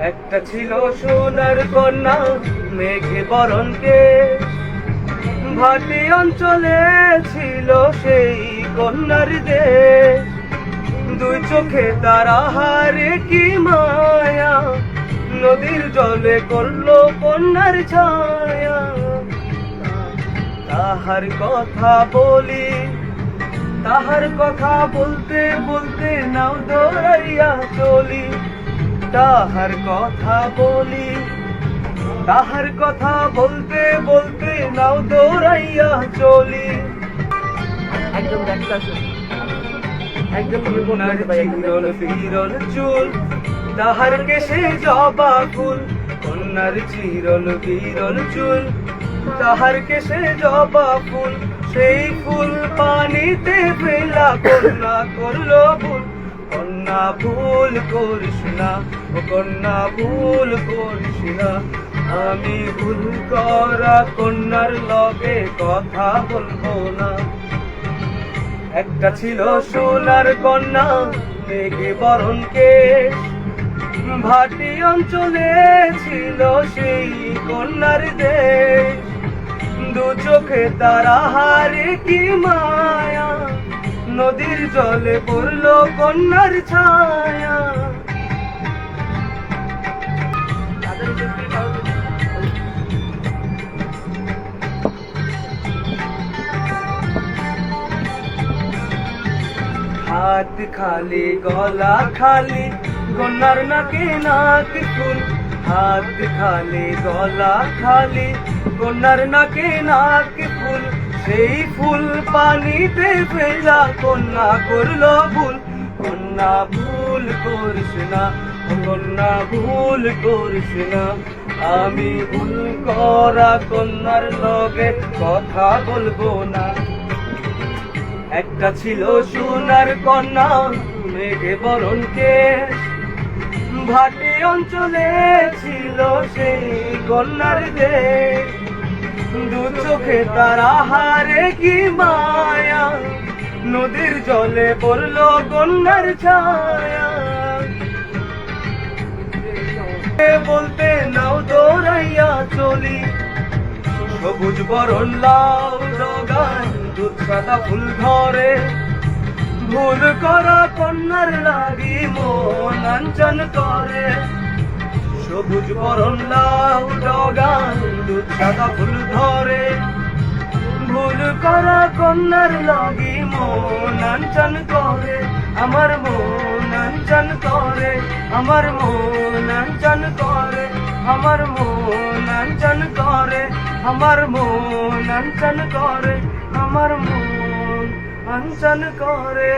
একটা ছিল সোনার কন্যা মেঘে বরণ কেশ, ভাটি অঞ্চলে ছিল সেই কন্যার দেশ। দুই চোখে তারা হারে কি মায়া, নদীর জলে করলো কন্যার ছায়া। তাহার কথা বলি, তাহার কথা বলতে বলতে নাও দৌড়াইয়া চলি। তাহার কথা বলি, তাহার কথা বলতে বলতে নাও দৌড়াইয়া চলি। একদম একদম কন্যার চিরল বিরল চুল, তাহার কেশে জবা ফুল। কন্যার চিরল বিরল চুল, তাহার কেশে জবা ফুল। সেই ফুল পানিতে ফেলা কন্যা করলো ভুল। কন্যা ভুল করিস না, ও কন্যা ভুল করিস না। আমি ভুল করা কন্যার লগে কথা বলবো না। একটা ছিল সোনার কন্যা মেঘে বরণ কেশ, ভাটি অঞ্চলে ছিল সেই কন্যার দেশ। দু চোখে তারা হারে কি মায়া, নদীর জলে পড়লো কন্যার ছায়া। হাত খালি গলা খালি, কন্যার নাকে নাক ফুল। হাত খালি গলা খালি, কন্যার নাকে নাক ফুল। সেই ফুল পানিতে ফেলা কন্যা করলো ভুল। কন্যা ভুল করিস না, ও কন্যা ভুল করিস না। আমি ভুল করা কন্যার লগে কথা বলবো না। একটা ছিল সোনার কন্যা মেঘে বরণ কেশ, ভাটি অঞ্চলে ছিল সেই কন্যার দেশ। দু চোখে তারা হারে কি মায়া, নদীর জলে পড়লো কন্যার ছায়া। বলতে নাও দৌড়াইয়া চলি, সবুজ বরণ লাউ ডগায় দুধ সাদা ফুল ধরে। ভুল করা কন্যার লাগি মন আঞ্চন করে। সবুজ বরণ লাউ ডগায় দুধ সাদা ফুল ধরে। ভুল করা কন্যার লাগি মন আঞ্চন করে। আমার মন আঞ্চন করে, আমার মন আঞ্চন করে, আমার মন আঞ্চন করে, আমার মন আঞ্চন করে, আমার মন আঞ্চন করে।